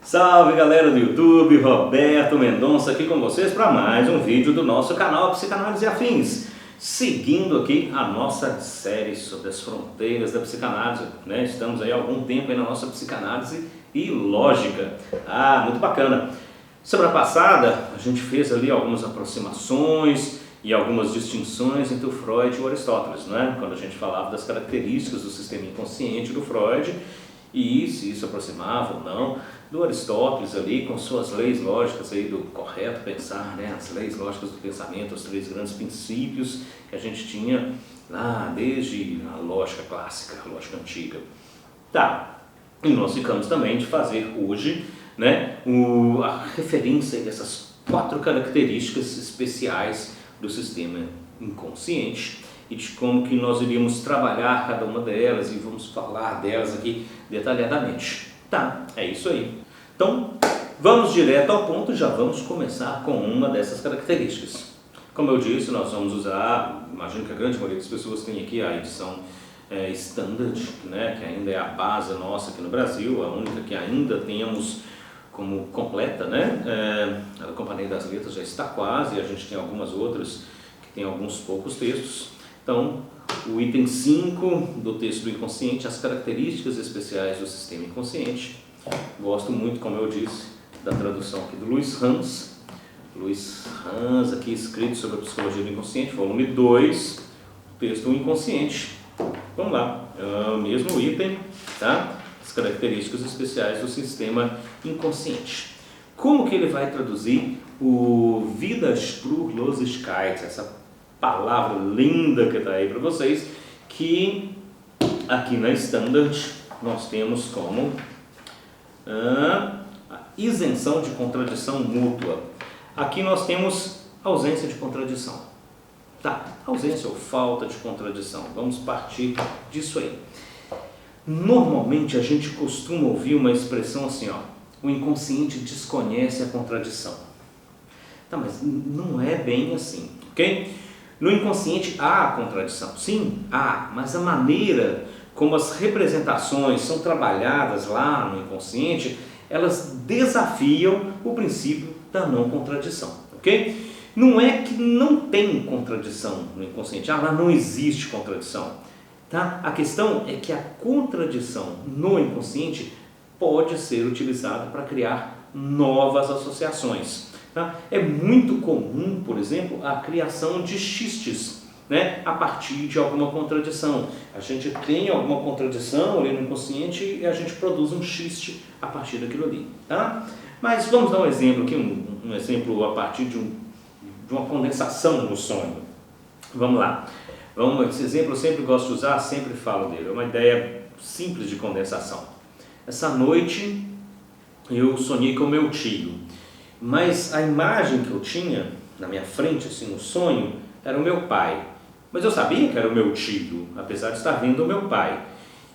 Salve galera do YouTube, Roberto Mendonça aqui com vocês para mais um vídeo do nosso canal Psicanálise e Afins. Seguindo aqui a nossa série sobre as fronteiras da psicanálise, né? Estamos aí há algum tempo aí na nossa psicanálise e lógica. Muito bacana. Semana passada a gente fez ali algumas aproximações e algumas distinções entre o Freud e o Aristóteles, né? Quando a gente falava das características do sistema inconsciente do Freud e se isso aproximava ou não do Aristóteles ali com suas leis lógicas aí do correto pensar, né? As leis lógicas do pensamento, os três grandes princípios que a gente tinha lá desde a lógica clássica, a lógica antiga. E nós ficamos também de fazer hoje, né, a referência dessas 4 características especiais do sistema inconsciente e de como que nós iríamos trabalhar cada uma delas e vamos falar delas aqui detalhadamente. É isso aí. Então, vamos direto ao ponto e já vamos começar com uma dessas características. Como eu disse, nós vamos usar, imagino que a grande maioria das pessoas tem aqui a edição Standard, né, que ainda é a base nossa aqui no Brasil, a única que ainda temos como completa, né? A Companhia das Letras já está quase, e a gente tem algumas outras que tem alguns poucos textos. Então, o item 5 do texto do inconsciente, as características especiais do sistema inconsciente. Gosto muito, como eu disse, da tradução aqui do Luiz Hans. Luiz Hans, aqui escrito sobre a psicologia do inconsciente, volume 2, texto inconsciente. Vamos lá, é o mesmo item, tá? As características especiais do sistema inconsciente. Como que ele vai traduzir o Widerspruchlosigkeit, essa palavra linda que está aí para vocês, que aqui na Standard nós temos como a isenção de contradição mútua. Aqui nós temos ausência de contradição. Ausência ou falta de contradição. Vamos partir disso aí. Normalmente a gente costuma ouvir uma expressão assim, o inconsciente desconhece a contradição. Mas não é bem assim, ok? No inconsciente há a contradição, sim, há, mas a maneira como as representações são trabalhadas lá no inconsciente, elas desafiam o princípio da não contradição, ok? Não é que não tem contradição no inconsciente, lá não existe contradição, A questão é que a contradição no inconsciente pode ser utilizada para criar novas associações. É muito comum, por exemplo, a criação de xistes, né, a partir de alguma contradição. A gente tem alguma contradição ali no inconsciente e a gente produz um xiste a partir daquilo ali. Mas vamos dar um exemplo aqui, um exemplo a partir de uma condensação no sonho. Vamos lá. Esse exemplo eu sempre gosto de usar, sempre falo dele. É uma ideia simples de condensação. Essa noite eu sonhei com meu tio. Mas a imagem que eu tinha na minha frente, assim, no sonho, era o meu pai. Mas eu sabia que era o meu tio, apesar de estar vendo o meu pai.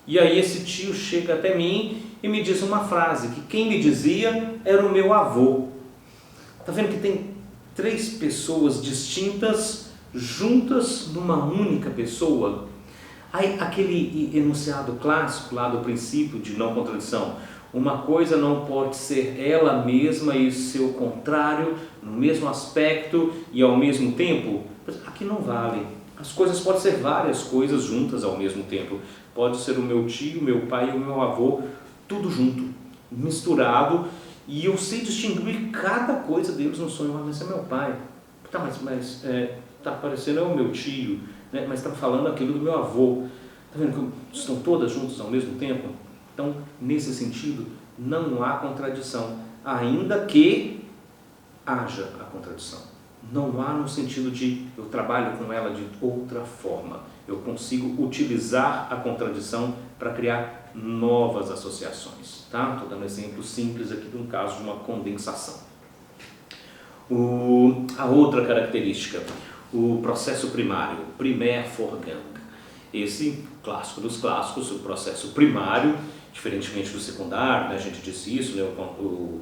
E aí esse tio chega até mim e me diz uma frase, que quem me dizia era o meu avô. Tá vendo que tem 3 pessoas distintas, juntas numa única pessoa? Aí aquele enunciado clássico lá do princípio de não contradição. Uma coisa não pode ser ela mesma e seu contrário, no mesmo aspecto e ao mesmo tempo. Aqui não vale. As coisas podem ser várias coisas juntas ao mesmo tempo. Pode ser o meu tio, meu pai e o meu avô, tudo junto, misturado. E eu sei distinguir cada coisa deles no sonho. Mas é meu pai. Mas está parecendo é o meu tio, né? Mas está falando aquilo do meu avô. Está vendo que estão todas juntas ao mesmo tempo? Então, nesse sentido, não há contradição, ainda que haja a contradição. Não há no sentido de eu trabalho com ela de outra forma. Eu consigo utilizar a contradição para criar novas associações. Estou dando um exemplo simples aqui de um caso de uma condensação. A outra característica, o processo primário, Primärvorgang. Esse clássico dos clássicos, o processo primário, diferentemente do secundário, né? A gente disse isso, né? O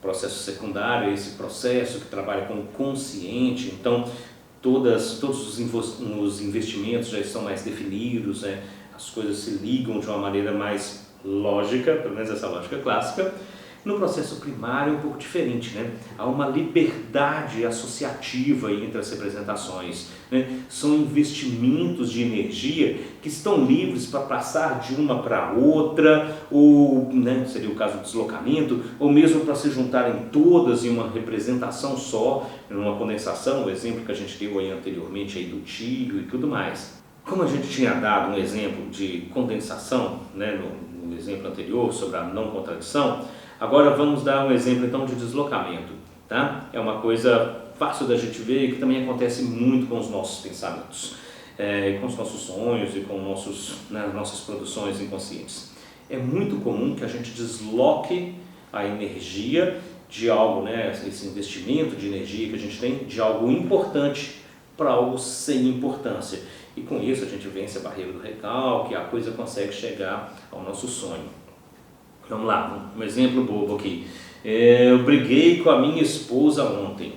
processo secundário é esse processo que trabalha com o consciente, então todos os investimentos já estão mais definidos, né? As coisas se ligam de uma maneira mais lógica, pelo menos essa lógica clássica. No processo primário é um pouco diferente, né? Há uma liberdade associativa entre as representações, né? São investimentos de energia que estão livres para passar de uma para outra, ou, né, seria o caso do deslocamento, ou mesmo para se juntarem todas em uma representação só, numa condensação, o exemplo que a gente deu aí anteriormente aí do tio e tudo mais. Como a gente tinha dado um exemplo de condensação, né, no exemplo anterior sobre a não contradição, agora vamos dar um exemplo então de deslocamento, tá? É uma coisa fácil da gente ver e que também acontece muito com os nossos pensamentos, com os nossos sonhos e com nossas produções inconscientes. É muito comum que a gente desloque a energia de algo, né, esse investimento de energia que a gente tem, de algo importante para algo sem importância. E com isso a gente vence a barreira do recalque, a coisa consegue chegar ao nosso sonho. Vamos lá, um exemplo bobo aqui. Eu briguei com a minha esposa ontem.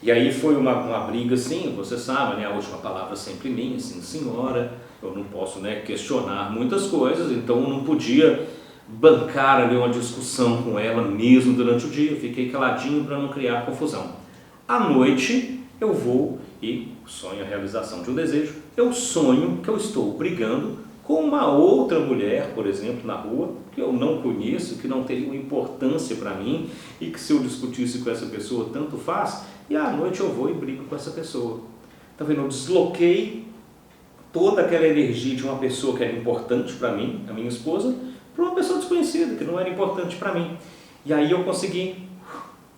E aí foi uma briga assim, você sabe, né? A última palavra sempre minha, sim senhora. Eu não posso, né, questionar muitas coisas, então eu não podia bancar ali uma discussão com ela mesmo durante o dia. Eu fiquei caladinho para não criar confusão. À noite eu vou e sonho a realização de um desejo. Eu sonho que eu estou brigando com uma outra mulher, por exemplo, na rua, que eu não conheço, que não teria uma importância para mim e que se eu discutisse com essa pessoa, tanto faz, e à noite eu vou e brigo com essa pessoa. Tá vendo? Eu desloquei toda aquela energia de uma pessoa que era importante para mim, a minha esposa, para uma pessoa desconhecida, que não era importante para mim. E aí eu consegui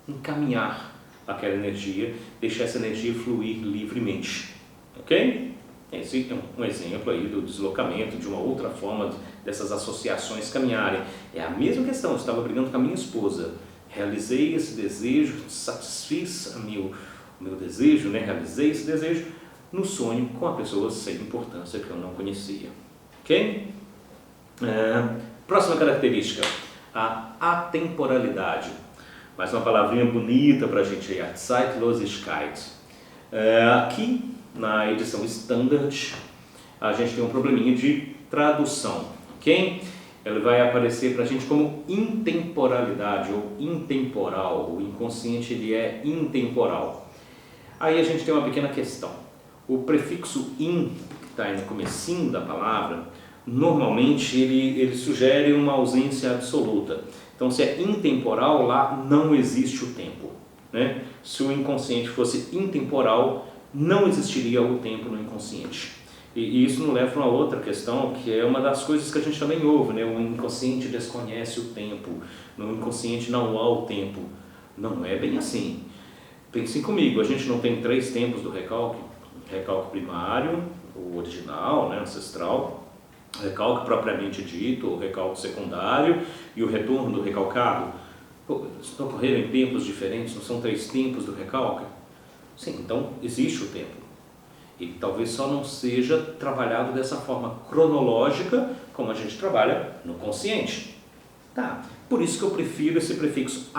encaminhar aquela energia, deixar essa energia fluir livremente. Ok? Esse é um exemplo aí do deslocamento, de uma outra forma dessas associações caminharem. É a mesma questão, eu estava brigando com a minha esposa, realizei esse desejo, satisfiz o meu desejo, né? Realizei esse desejo no sonho com a pessoa sem importância que eu não conhecia. Ok? Próxima característica, a atemporalidade. Mais uma palavrinha bonita para a gente aí, a Zeitlosigkeit. Aqui na edição Standard a gente tem um probleminha de tradução, ok? Ele vai aparecer para a gente como intemporalidade ou intemporal. O inconsciente ele é intemporal. Aí a gente tem uma pequena questão. O prefixo in, que está aí no comecinho da palavra, normalmente ele sugere uma ausência absoluta. Então, se é intemporal, lá não existe o tempo, né? Se o inconsciente fosse intemporal, não existiria o tempo no inconsciente. E isso nos leva a uma outra questão, que é uma das coisas que a gente também ouve, né? O inconsciente desconhece o tempo, no inconsciente não há o tempo. Não é bem assim. Pensem comigo, a gente não tem 3 tempos do recalque. Recalque primário, o original, né, ancestral, recalque propriamente dito, o recalque secundário e o retorno do recalcado. Estão ocorrendo em tempos diferentes, não são 3 tempos do recalque? Sim, então existe o tempo. E talvez só não seja trabalhado dessa forma cronológica como a gente trabalha no consciente. Tá. Por isso que eu prefiro esse prefixo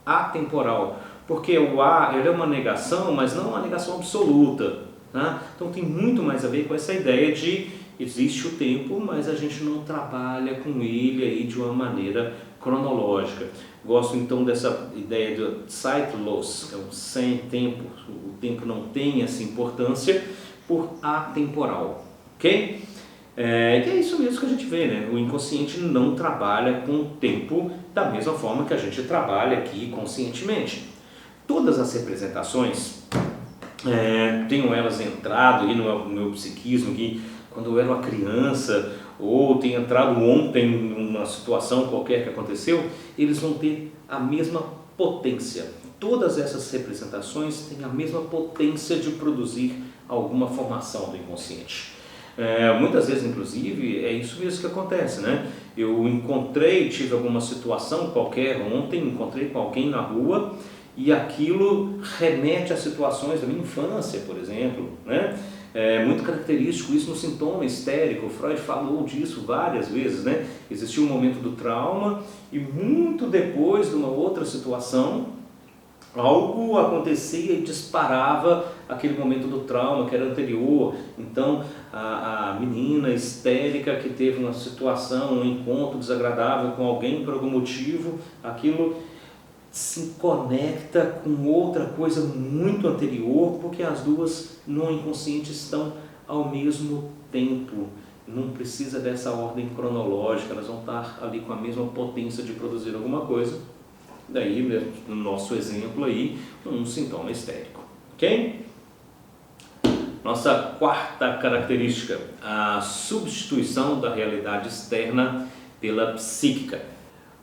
atemporal, porque o ele é uma negação, mas não uma negação absoluta. Tá? Então tem muito mais a ver com essa ideia de existe o tempo, mas a gente não trabalha com ele aí de uma maneira cronológica. Gosto então dessa ideia de Zeitlos, que é um sem tempo, o tempo não tem essa importância, por atemporal, ok? E é isso mesmo que a gente vê, né? O inconsciente não trabalha com o tempo da mesma forma que a gente trabalha aqui conscientemente. Todas as representações, tenham elas entrado aí no meu psiquismo, que quando eu era uma criança, ou tenha entrado ontem numa situação qualquer que aconteceu, eles vão ter a mesma potência. Todas essas representações têm a mesma potência de produzir alguma formação do inconsciente. Muitas vezes, inclusive, é isso mesmo que acontece, né? Eu tive alguma situação qualquer ontem, encontrei com alguém na rua e aquilo remete a situações da minha infância, por exemplo, né? É muito característico isso no sintoma histérico. Freud falou disso várias vezes, né? Existiu um momento do trauma e muito depois de uma outra situação, algo acontecia e disparava aquele momento do trauma que era anterior. Então, a menina histérica que teve uma situação, um encontro desagradável com alguém por algum motivo, aquilo se conecta com outra coisa muito anterior, porque as duas no inconsciente estão ao mesmo tempo. Não precisa dessa ordem cronológica, elas vão estar ali com a mesma potência de produzir alguma coisa. Daí, no nosso exemplo aí, um sintoma histérico. Ok? Nossa quarta característica, a substituição da realidade externa pela psíquica.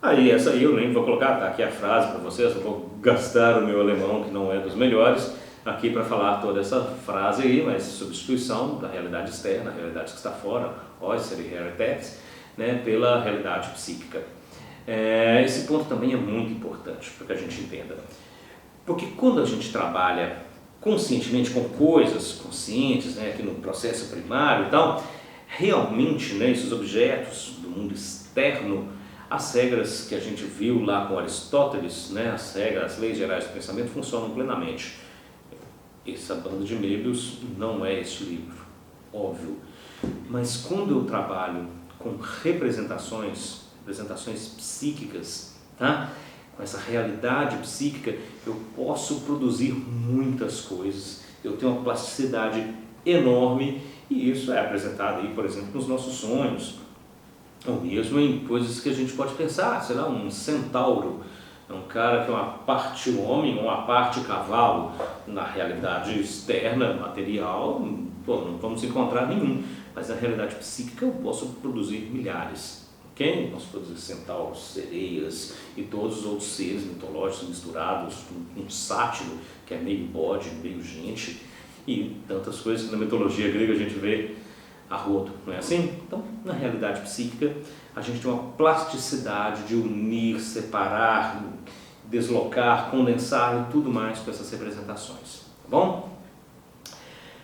Aí, essa aí eu nem vou colocar, tá aqui a frase para vocês, eu vou gastar o meu alemão, que não é dos melhores, aqui para falar toda essa frase aí, mas substituição da realidade externa, a realidade que está fora, äußere Realität, né, pela realidade psíquica. Esse ponto também é muito importante para que a gente entenda. Porque quando a gente trabalha conscientemente com coisas conscientes, né, aqui no processo primário e tal, realmente, né, esses objetos do mundo externo, as regras que a gente viu lá com Aristóteles, né, as regras, as leis gerais do pensamento funcionam plenamente. Essa banda de Möbius não é este livro, óbvio. Mas quando eu trabalho com representações psíquicas, tá? Com essa realidade psíquica, eu posso produzir muitas coisas. Eu tenho uma plasticidade enorme e isso é apresentado aí, por exemplo, nos nossos sonhos, ou mesmo em coisas que a gente pode pensar, sei lá, um centauro, é um cara que é uma parte homem, uma parte cavalo. Na realidade externa, material, não vamos encontrar nenhum, mas na realidade psíquica eu posso produzir milhares. Ok? Posso produzir centauros, sereias e todos os outros seres mitológicos misturados, um sátiro que é meio bode, meio gente, e tantas coisas que na mitologia grega a gente vê a rodo, não é assim? Então, na realidade psíquica, a gente tem uma plasticidade de unir, separar, deslocar, condensar e tudo mais com essas representações, tá bom?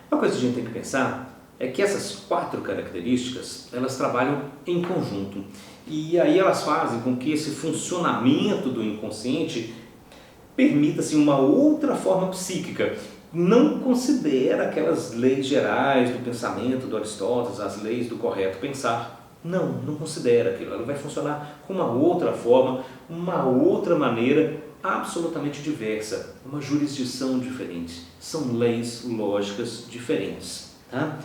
Uma coisa que a gente tem que pensar é que essas 4 características, elas trabalham em conjunto. E aí elas fazem com que esse funcionamento do inconsciente permita-se uma outra forma psíquica. Não considera aquelas leis gerais do pensamento do Aristóteles, as leis do correto pensar. Não considera aquilo. Ela vai funcionar com uma outra forma, uma outra maneira absolutamente diversa, uma jurisdição diferente. São leis lógicas diferentes. Tá?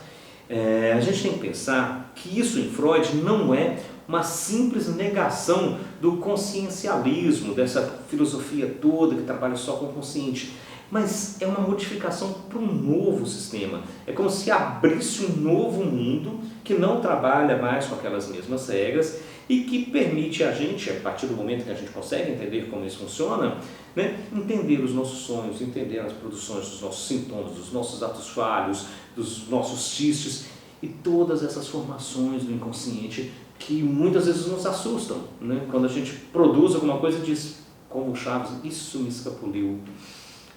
A gente tem que pensar que isso em Freud não é uma simples negação do consciencialismo, dessa filosofia toda que trabalha só com o consciente, mas é uma modificação para um novo sistema. É como se abrisse um novo mundo que não trabalha mais com aquelas mesmas regras e que permite a gente, a partir do momento que a gente consegue entender como isso funciona, né, entender os nossos sonhos, entender as produções dos nossos sintomas, dos nossos atos falhos, dos nossos cistes e todas essas formações do inconsciente que muitas vezes nos assustam, né? Quando a gente produz alguma coisa e diz, como o Chaves, isso me escapuliu,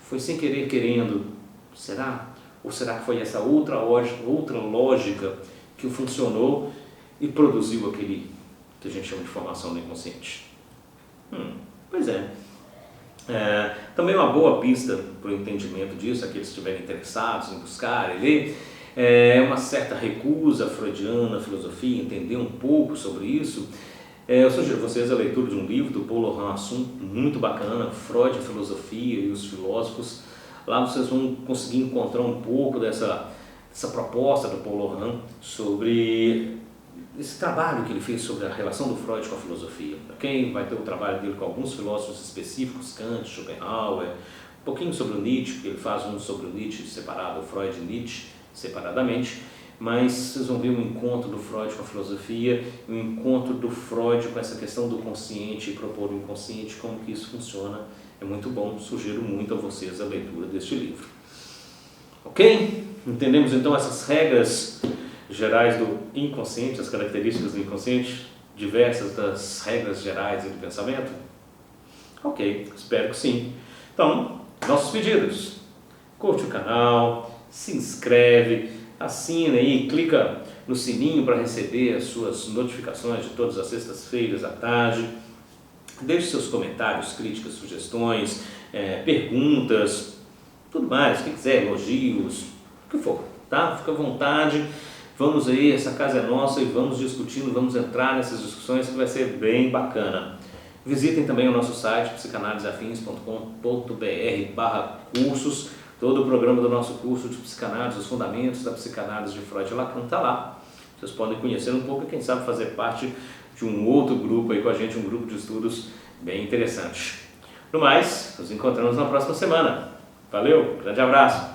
foi sem querer querendo, será? Ou será que foi essa outra lógica que funcionou e produziu aquele que a gente chama de formação do inconsciente? Pois é. Também uma boa pista para o entendimento disso, aqueles que estiverem interessados em buscar e ler, uma certa recusa freudiana à filosofia, entender um pouco sobre isso. Eu sugiro a vocês a leitura de um livro do Paul Laurent Assun, muito bacana, Freud, a Filosofia e os Filósofos. Lá vocês vão conseguir encontrar um pouco dessa proposta do Paul Laurent sobre esse trabalho que ele fez sobre a relação do Freud com a filosofia. Okay? Vai ter o trabalho dele com alguns filósofos específicos, Kant, Schopenhauer, um pouquinho sobre o Nietzsche, porque ele faz um sobre o Nietzsche separado, o Freud e Nietzsche separadamente, mas vocês vão ver um encontro do Freud com a filosofia, um encontro do Freud com essa questão do consciente e propor o inconsciente, como que isso funciona. É muito bom, sugiro muito a vocês a leitura deste livro. Ok? Entendemos então essas regras gerais do inconsciente, as características do inconsciente, diversas das regras gerais do pensamento? Ok, espero que sim. Então, nossos pedidos. Curte o canal, se inscreve, assina aí, clica no sininho para receber as suas notificações de todas as sextas-feiras à tarde. Deixe seus comentários, críticas, sugestões, perguntas, tudo mais, o que quiser, elogios, o que for, tá? Fica à vontade. Vamos aí, essa casa é nossa e vamos discutindo, vamos entrar nessas discussões que vai ser bem bacana. Visitem também o nosso site psicanaliseafins.com.br/cursos. Todo o programa do nosso curso de psicanálise, os fundamentos da psicanálise de Freud e Lacan está lá. Vocês podem conhecer um pouco e quem sabe fazer parte de um outro grupo aí com a gente, um grupo de estudos bem interessante. No mais, nos encontramos na próxima semana. Valeu, grande abraço!